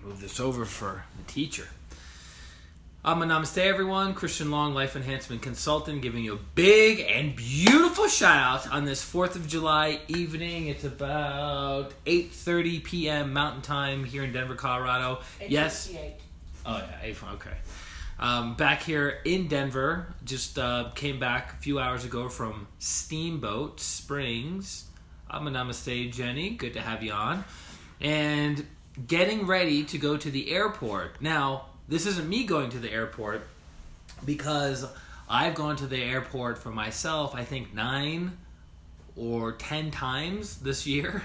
Move this over for the teacher. Namaste everyone, ChristianRLong, Life Enhancement Consultant, giving you a big and beautiful shout out on this 4th of July evening. It's about 8:30 p.m. Mountain Time here in Denver, Colorado. Yes? Oh yeah, okay. Back here in Denver, just came back a few hours ago from Steamboat Springs. Namaste Jenny, good to have you on. And getting ready to go to the airport. Now, this isn't me going to the airport because I've gone to the airport for myself, I think 9 or 10 times this year.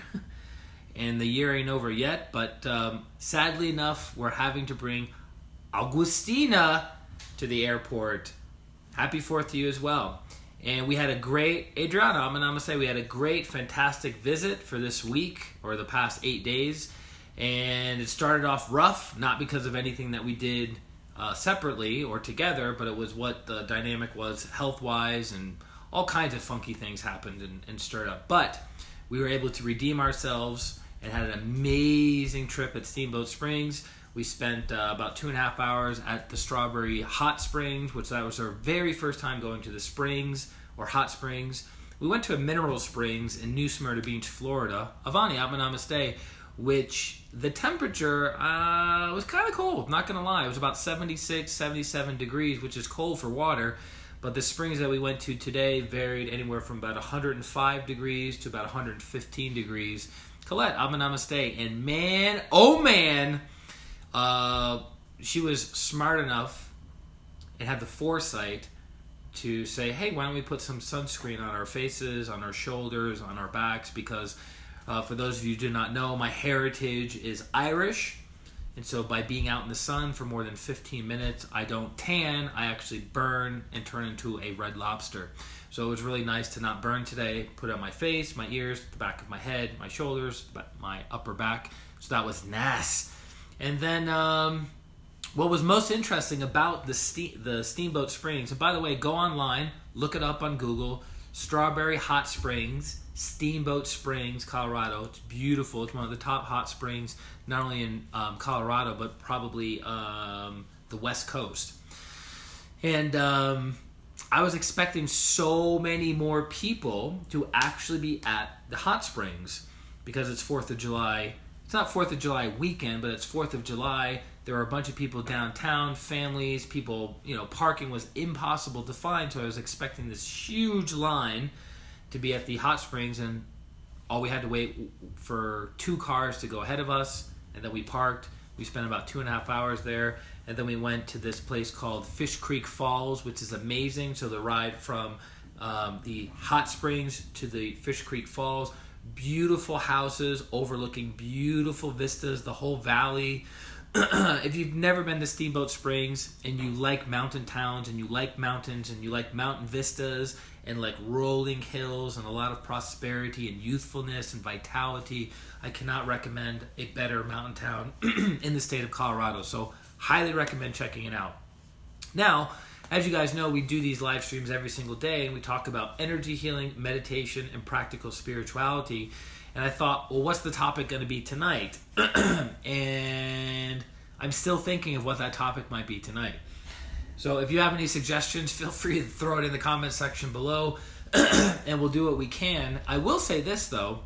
And the year ain't over yet, but sadly enough, we're having to bring Augustina to the airport. Happy 4th to you as well. And we had a great, Adriana, I'm going to say we had a great, fantastic visit for this week or the past 8 days. And it started off rough, not because of anything that we did separately or together, but it was what the dynamic was health-wise, and all kinds of funky things happened and stirred up. But we were able to redeem ourselves and had an amazing trip at Steamboat Springs. We spent about 2.5 hours at the Strawberry Hot Springs, which that was our very first time going to the springs or hot springs. We went to a mineral springs in New Smyrna Beach, Florida. Avani, Namaste, which the temperature was kind of cold, not going to lie. It was about 76, 77 degrees, which is cold for water. But the springs that we went to today varied anywhere from about 105 degrees to about 115 degrees. Colette, Namaste. And man, oh man, she was smart enough and had the foresight to say, hey, why don't we put some sunscreen on our faces, on our shoulders, on our backs, because for those of you who do not know, my heritage is Irish, and so by being out in the sun for more than 15 minutes, I don't tan, I actually burn and turn into a red lobster. So it was really nice to not burn today, put it on my face, my ears, the back of my head, my shoulders, my upper back, so that was nice. And then what was most interesting about the Steamboat Springs, and by the way, go online, look it up on Google, Strawberry Hot Springs, Steamboat Springs, Colorado. It's beautiful. It's one of the top hot springs, not only in Colorado, but probably the West Coast. And I was expecting so many more people to actually be at the hot springs because it's 4th of July. It's not 4th of July weekend, but it's 4th of July. There were a bunch of people downtown, families, people, parking was impossible to find, so I was expecting this huge line to be at the hot springs, and all we had to wait for 2 cars to go ahead of us, and then we parked. We spent about 2.5 hours there, and then we went to this place called Fish Creek Falls, which is amazing. So the ride from the hot springs to the Fish Creek Falls, beautiful houses overlooking beautiful vistas, the whole valley. If you've never been to Steamboat Springs and you like mountain towns and you like mountains and you like mountain vistas and like rolling hills and a lot of prosperity and youthfulness and vitality, I cannot recommend a better mountain town in the state of Colorado. So highly recommend checking it out. Now, as you guys know, we do these live streams every single day, and we talk about energy healing, meditation, and practical spirituality. And I thought, well, what's the topic going to be tonight? And I'm still thinking of what that topic might be tonight. So if you have any suggestions, feel free to throw it in the comment section below, and we'll do what we can. I will say this, though.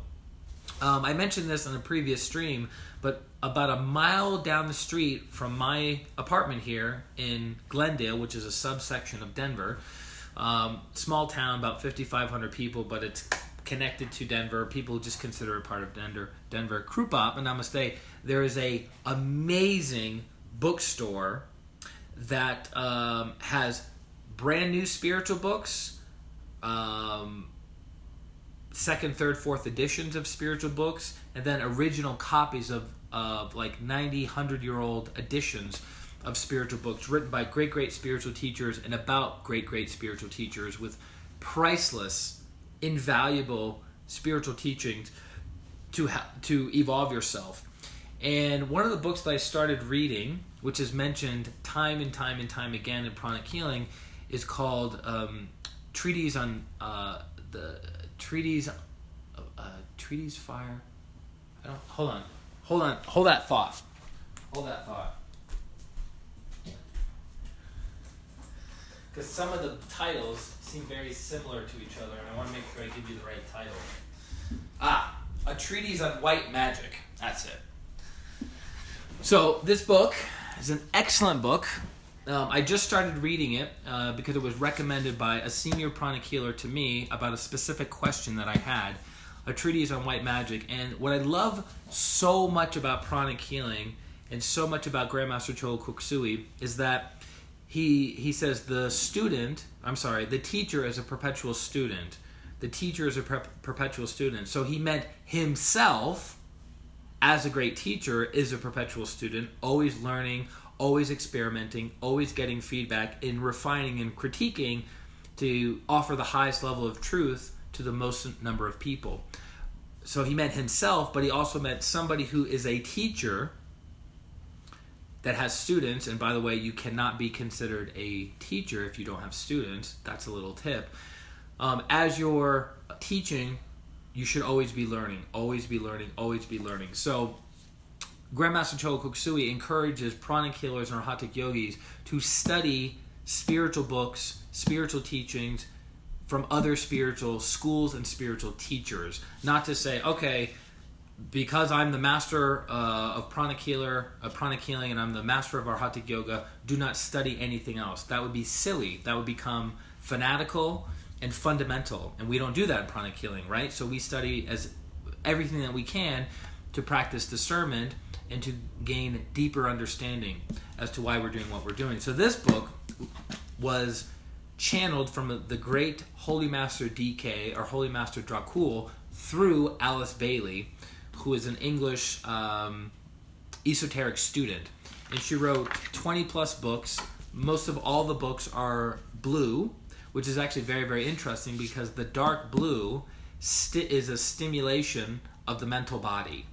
I mentioned this in a previous stream, but about a mile down the street from my apartment here in Glendale, which is a subsection of Denver, small town, about 5,500 people, but it's connected to Denver. People just consider it part of Denver. Krupa, Namaste. There is a amazing bookstore that has brand new spiritual books, second, third, fourth editions of spiritual books, and then original copies of like 90, 100-year-old editions of spiritual books written by great spiritual teachers and about great spiritual teachers with priceless, invaluable spiritual teachings to evolve yourself. And one of the books that I started reading, which is mentioned time and time again in pranic healing, is called Treaties on Treaties Fire. Hold that thought. Hold that thought. Because some of the titles seem very similar to each other, and I want to make sure I give you the right title. A Treatise on White Magic. That's it. So this book is an excellent book. I just started reading it because it was recommended by a senior pranic healer to me about a specific question that I had. A Treatise on White Magic. And what I love so much about pranic healing and so much about Grandmaster Chogo Kokusui is that he says the teacher is a perpetual student. The teacher is a perpetual student. So he meant himself, as a great teacher, is a perpetual student, always learning, always experimenting, always getting feedback, and refining and critiquing to offer the highest level of truth to the most number of people. So he meant himself, but he also meant somebody who is a teacher that has students. And by the way, you cannot be considered a teacher if you don't have students. That's a little tip. As you're teaching, you should always be learning, always be learning, always be learning. So Grandmaster Chogo Kokusui encourages pranic healers and arhatic yogis to study spiritual books, spiritual teachings from other spiritual schools and spiritual teachers. Not to say, okay, because I'm the master of pranic healing, and I'm the master of arhatic yoga, do not study anything else. That would be silly. That would become fanatical and fundamental, and we don't do that in pranic healing, right? So we study as everything that we can to practice discernment and to gain deeper understanding as to why we're doing what we're doing. So this book was channeled from the great Holy Master DK, or Holy Master Dracul, through Alice Bailey, who is an English esoteric student. And she wrote 20 plus books. Most of all the books are blue, which is actually very, very interesting because the dark blue is a stimulation of the mental body.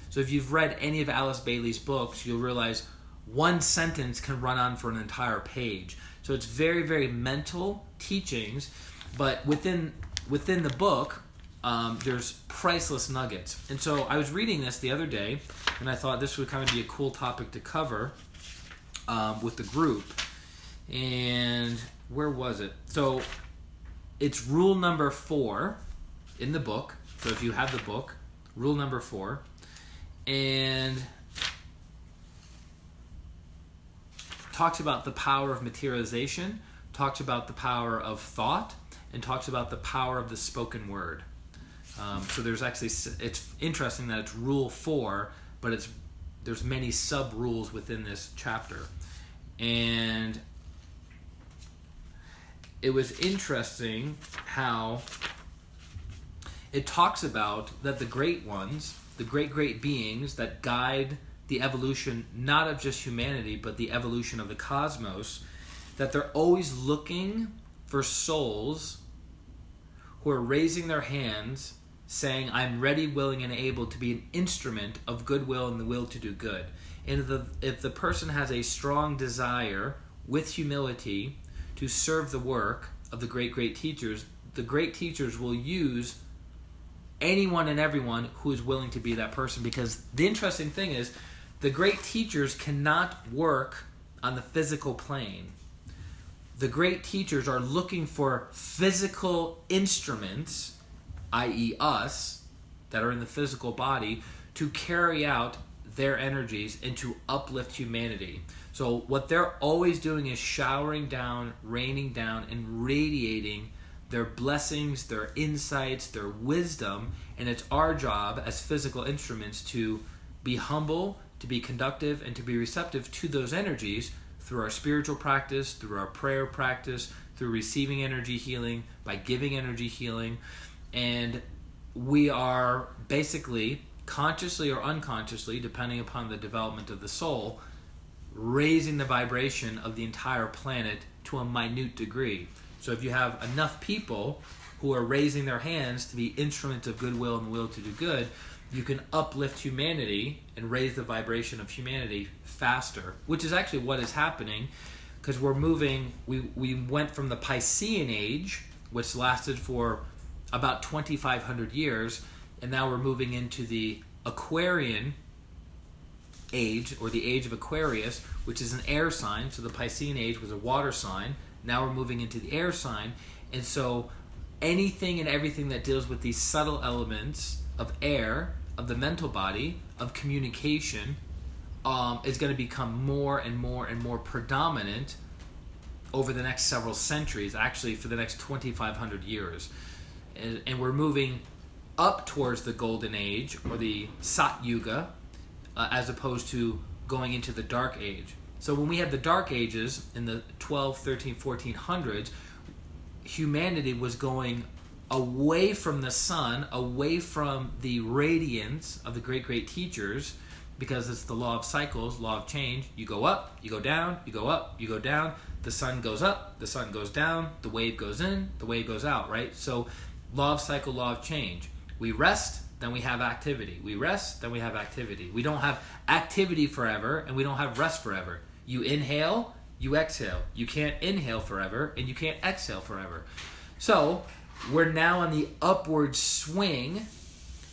So if you've read any of Alice Bailey's books, you'll realize one sentence can run on for an entire page. So it's very, very mental teachings, but within the book, there's priceless nuggets. And so I was reading this the other day, and I thought this would kind of be a cool topic to cover with the group. And where was it? So it's rule number 4 in the book. So if you have the book, rule number 4. And talks about the power of materialization, talks about the power of thought, and talks about the power of the spoken word. So there's actually, it's interesting that it's rule 4, but there's many sub-rules within this chapter. And it was interesting how it talks about that the great ones, the great beings that guide the evolution, not of just humanity, but the evolution of the cosmos, that they're always looking for souls who are raising their hands, saying, I'm ready, willing, and able to be an instrument of goodwill and the will to do good. And if the person has a strong desire with humility to serve the work of the great teachers, the great teachers will use anyone and everyone who is willing to be that person. Because the interesting thing is, the great teachers cannot work on the physical plane. The great teachers are looking for physical instruments, i.e. us, that are in the physical body, to carry out their energies and to uplift humanity. So what they're always doing is showering down, raining down, and radiating their blessings, their insights, their wisdom, and it's our job as physical instruments to be humble, to be conductive, and to be receptive to those energies through our spiritual practice, through our prayer practice, through receiving energy healing, by giving energy healing. And we are basically, consciously or unconsciously, depending upon the development of the soul, raising the vibration of the entire planet to a minute degree. So if you have enough people who are raising their hands to be instruments of goodwill and the will to do good, you can uplift humanity and raise the vibration of humanity faster, which is actually what is happening, because we're moving, we went from the Piscean age, which lasted for about 2,500 years, and now we're moving into the Aquarian age, or the age of Aquarius, which is an air sign. So the Piscean age was a water sign. Now we're moving into the air sign. And so anything and everything that deals with these subtle elements of air, of the mental body, of communication, is going to become more and more and more predominant over the next several centuries, actually for the next 2,500 years. And we're moving up towards the Golden Age, or the Sat Yuga, as opposed to going into the Dark Age. So when we had the Dark Ages in the 12, 13, 1400s, humanity was going away from the sun, away from the radiance of the great teachers, because it's the law of cycles, law of change. You go up, you go down, you go up, you go down. The sun goes up, the sun goes down, the wave goes in, the wave goes out, right? So law of cycle, law of change. We rest, then we have activity. We rest, then we have activity. We don't have activity forever, and we don't have rest forever. You inhale, you exhale. You can't inhale forever, and you can't exhale forever. So we're now on the upward swing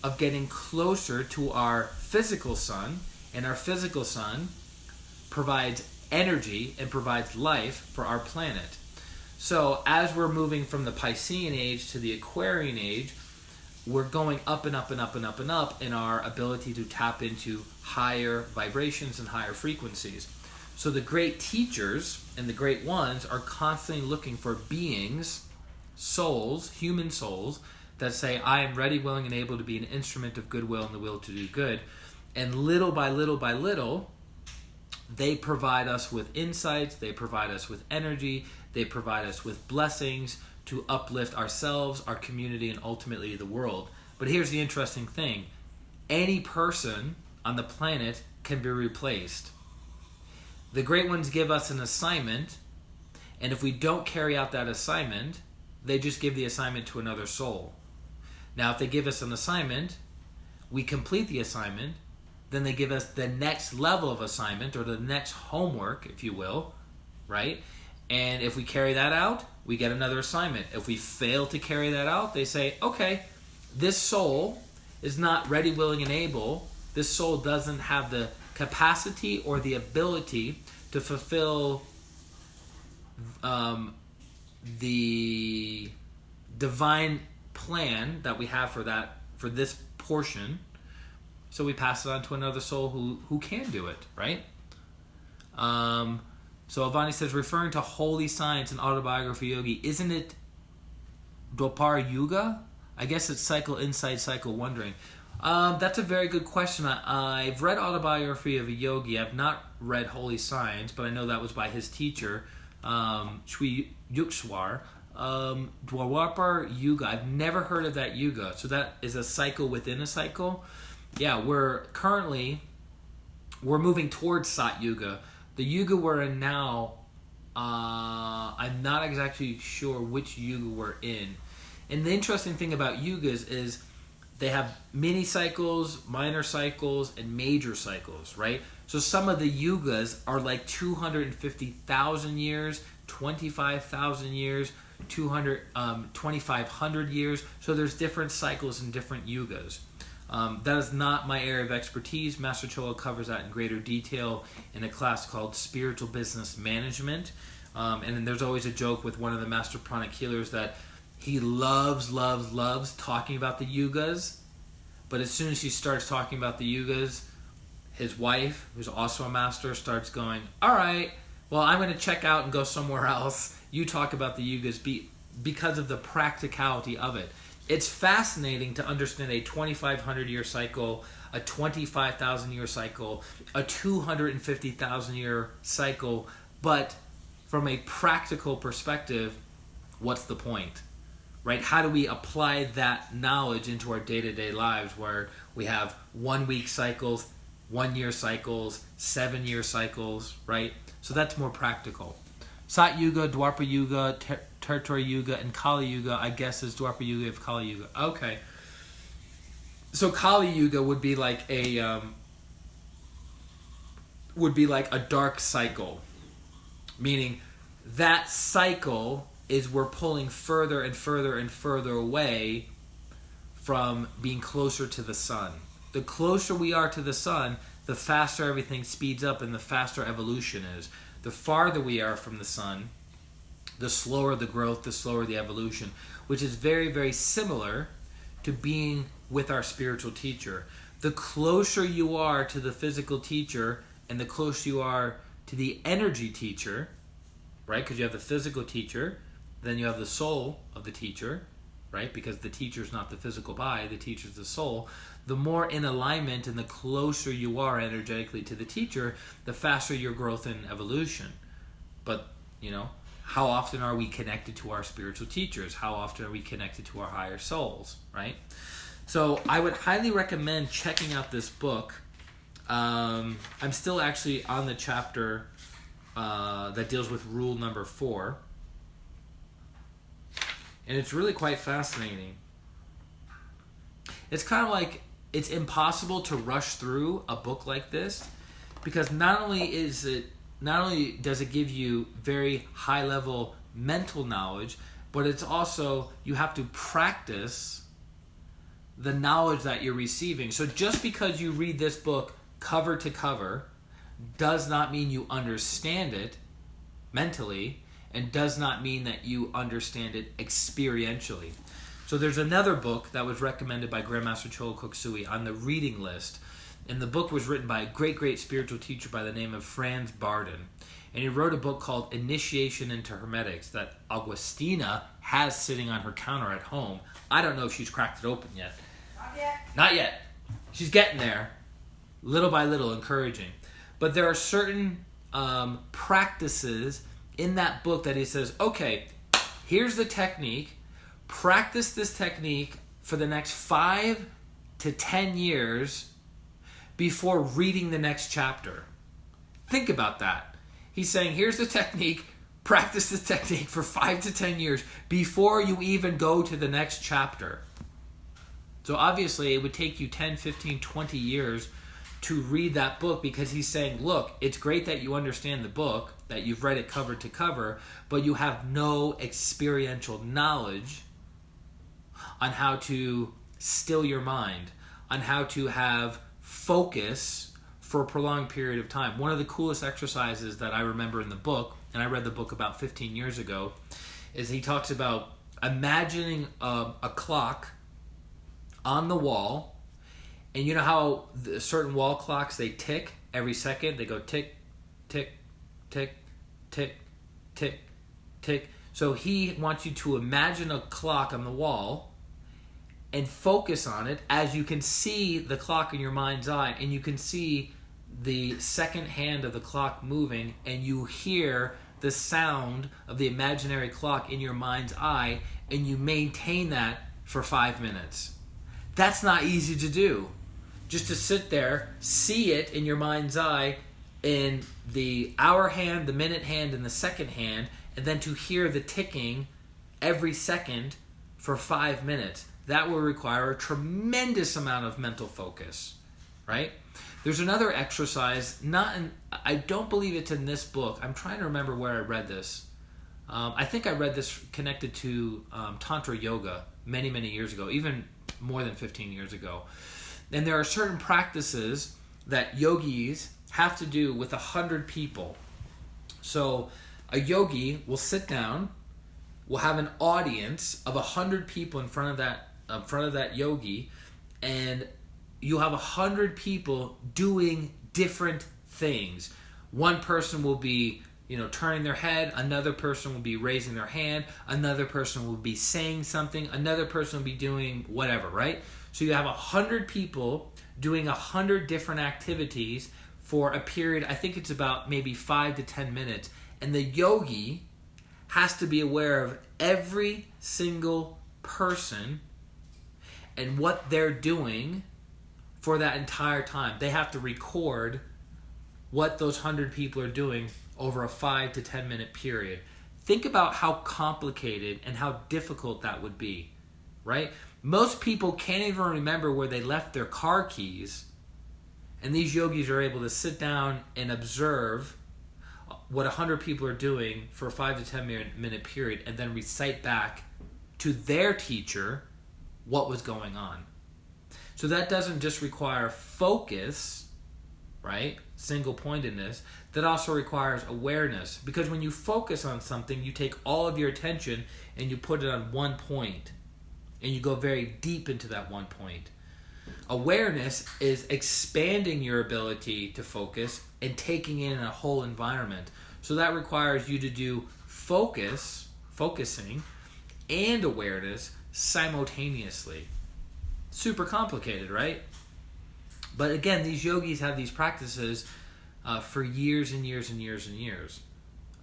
of getting closer to our physical sun, and our physical sun provides energy and provides life for our planet. So as we're moving from the Piscean age to the Aquarian age, we're going up and up and up and up and up in our ability to tap into higher vibrations and higher frequencies. So the great teachers and the great ones are constantly looking for beings, souls, human souls, that say, I am ready, willing, and able to be an instrument of goodwill and the will to do good. And little by little by little, they provide us with insights, they provide us with energy, they provide us with blessings to uplift ourselves, our community, and ultimately the world. But here's the interesting thing. Any person on the planet can be replaced. The great ones give us an assignment, and if we don't carry out that assignment, they just give the assignment to another soul. Now, if they give us an assignment, we complete the assignment, then they give us the next level of assignment, or the next homework, if you will, right? And if we carry that out, we get another assignment. If we fail to carry that out, they say, okay, this soul is not ready, willing, and able. This soul doesn't have the capacity or the ability to fulfill the divine plan that we have for this portion. So we pass it on to another soul who can do it, right? So Avani says, referring to holy science and autobiography yogi, isn't it Dwapara Yuga? I guess it's cycle insight, cycle wondering. That's a very good question. I've read Autobiography of a Yogi. I've not read Holy Science, but I know that was by his teacher, Sri Yukswar. Dwapara Yuga, I've never heard of that Yuga. So that is a cycle within a cycle. Yeah, we're moving towards Sat Yuga. The Yuga we're in now, I'm not exactly sure which Yuga we're in. And the interesting thing about Yugas is they have mini cycles, minor cycles, and major cycles, right? So some of the Yugas are like 250,000 years, 25,000 years, 2,500 years. So there's different cycles and different Yugas. That is not my area of expertise. Master Choa covers that in greater detail in a class called Spiritual Business Management. And then there's always a joke with one of the Master Pranic healers that he loves talking about the Yugas. But as soon as he starts talking about the Yugas, his wife, who's also a master, starts going, all right, well, I'm going to check out and go somewhere else. You talk about the Yugas because of the practicality of it. It's fascinating to understand a 2,500-year cycle, a 25,000-year cycle, a 250,000-year cycle, but from a practical perspective, what's the point, right? How do we apply that knowledge into our day-to-day lives where we have 1 week cycles, 1 year cycles, 7 year cycles, right? So that's more practical. Sat Yuga, Dwapara Yuga, Territory Yuga, and Kali Yuga, I guess, is Dwapara Yuga of Kali Yuga. Okay. So Kali Yuga would be like a dark cycle, meaning that cycle is we're pulling further and further and further away from being closer to the sun. The closer we are to the sun, the faster everything speeds up and the faster evolution is. The farther we are from the sun, the slower the growth, the slower the evolution, which is very, very similar to being with our spiritual teacher. The closer you are to the physical teacher and the closer you are to the energy teacher, right? Because you have the physical teacher, then you have the soul of the teacher, right? Because the teacher is not the physical body, the teacher is the soul. The more in alignment and the closer you are energetically to the teacher, the faster your growth and evolution. But, how often are we connected to our spiritual teachers? How often are we connected to our higher souls, right? So I would highly recommend checking out this book. I'm still actually on the chapter that deals with rule number 4. And it's really quite fascinating. It's kind of like it's impossible to rush through a book like this, because not only does it give you very high level mental knowledge, but it's also, you have to practice the knowledge that you're receiving. So just because you read this book cover to cover does not mean you understand it mentally, and does not mean that you understand it experientially. So there's another book that was recommended by Grandmaster Chola Koksui on the reading list. And the book was written by a great, great spiritual teacher by the name of Franz Barden. And he wrote a book called Initiation into Hermetics that Augustina has sitting on her counter at home. I don't know if she's cracked it open yet. Not yet. Not yet. She's getting there, little by little, encouraging. But there are certain practices in that book that he says, okay, here's the technique. Practice this technique for the next 5 to 10 years before reading the next chapter. Think about that. He's saying, here's the technique. Practice this technique for 5 to 10 years before you even go to the next chapter. So obviously it would take you 10, 15, 20 years to read that book, because he's saying, look, it's great that you understand the book, that you've read it cover to cover, but you have no experiential knowledge on how to still your mind, on how to have focus for a prolonged period of time. One of the coolest exercises that I remember in the book, and I read the book about 15 years ago, is he talks about imagining a clock on the wall. And you know how certain wall clocks, they tick every second? They go tick, tick, tick, tick, tick, tick. So he wants you to imagine a clock on the wall and focus on it as you can see the clock in your mind's eye, and you can see the second hand of the clock moving, and you hear the sound of the imaginary clock in your mind's eye, and you maintain that for 5 minutes. That's not easy to do. Just to sit there, see it in your mind's eye in the hour hand, the minute hand, and the second hand, and then to hear the ticking every second for 5 minutes. That will require a tremendous amount of mental focus, right? There's another exercise, I don't believe it's in this book. I'm trying to remember where I read this. I think I read this connected to Tantra Yoga many, many years ago, even more than 15 years ago. And there are certain practices that yogis have to do with 100 people. So a yogi will sit down, will have an audience of 100 people in front of that yogi, and you'll have 100 people doing different things. One person will be, turning their head, another person will be raising their hand, another person will be saying something, another person will be doing whatever, right? So you have 100 people doing 100 different activities for a period, I think it's about maybe 5 to 10 minutes. And the yogi has to be aware of every single person and what they're doing for that entire time. They have to record what those 100 people are doing over a 5 to 10 minute period. Think about how complicated and how difficult that would be, right? Most people can't even remember where they left their car keys, and these yogis are able to sit down and observe what 100 people are doing for a 5 to 10 minute period, and then recite back to their teacher what was going on. So that doesn't just require focus, right? Single pointedness. That also requires awareness, because when you focus on something, you take all of your attention and you put it on one point, and you go very deep into that one point. Awareness is expanding your ability to focus and taking in a whole environment. So that requires you to do focusing, and awareness simultaneously. Super complicated, right? But again, these yogis have these practices for years and years and years and years.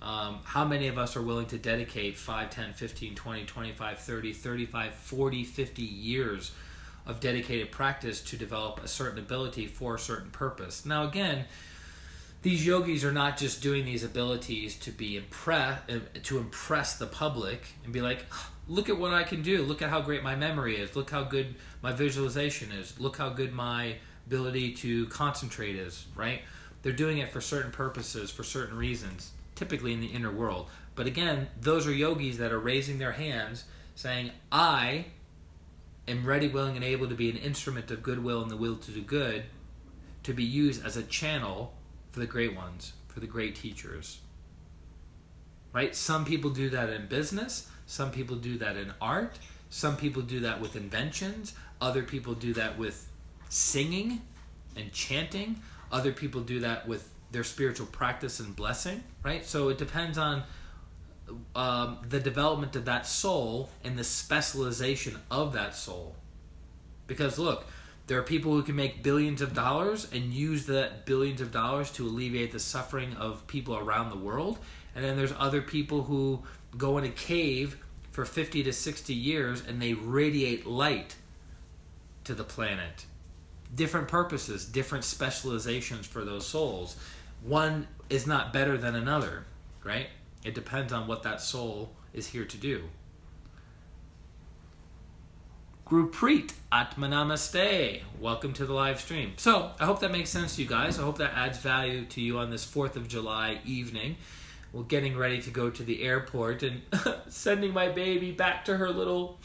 How many of us are willing to dedicate 5, 10, 15, 20, 25, 30, 35, 40, 50 years of dedicated practice to develop a certain ability for a certain purpose? Now again, these yogis are not just doing these abilities to impress the public and be like, look at what I can do, look at how great my memory is, look how good my visualization is, look how good my ability to concentrate is, right? They're doing it for certain purposes, for certain reasons, typically in the inner world. But again, those are yogis that are raising their hands saying, I am ready, willing, and able to be an instrument of goodwill and the will to do good, to be used as a channel for the great ones, for the great teachers. Right? Some people do that in business, some people do that in art, some people do that with inventions, other people do that with singing and chanting, other people do that with their spiritual practice and blessing, right? So it depends on the development of that soul and the specialization of that soul. Because look, there are people who can make billions of dollars and use that billions of dollars to alleviate the suffering of people around the world. And then there's other people who go in a cave for 50 to 60 years and they radiate light to the planet. Different purposes, different specializations for those souls. One is not better than another, right? It depends on what that soul is here to do. Gurpreet, Atma Namaste. Welcome to the live stream. So, I hope that makes sense to you guys. I hope that adds value to you on this 4th of July evening. We're getting ready to go to the airport and sending my baby back to her little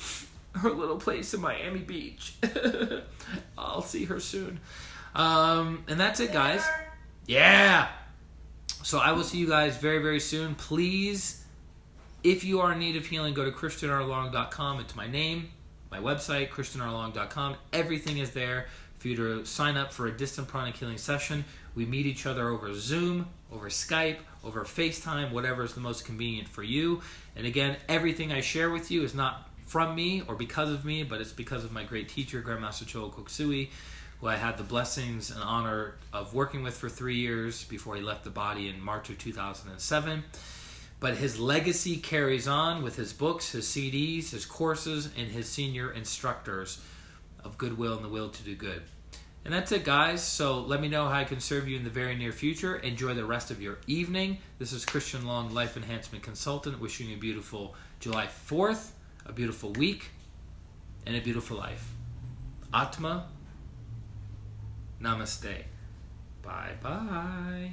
place in Miami Beach. I'll see her soon. And that's it, guys. Yeah! So I will see you guys very, very soon. Please, if you are in need of healing, go to ChristianRLong.com. It's my name, my website, ChristianRLong.com. Everything is there for you to sign up for a distant pranic healing session. We meet each other over Zoom, over Skype, over FaceTime, whatever is the most convenient for you. And again, everything I share with you is not from me or because of me, but it's because of my great teacher, Grandmaster Choa Koksui, who I had the blessings and honor of working with for 3 years before he left the body in March of 2007. But his legacy carries on with his books, his CDs, his courses, and his senior instructors of goodwill and the will to do good. And that's it, guys. So let me know how I can serve you in the very near future. Enjoy the rest of your evening. This is Christian Long, Life Enhancement Consultant, wishing you a beautiful July 4th, a beautiful week, and a beautiful life. Atma Namaste. Bye-bye.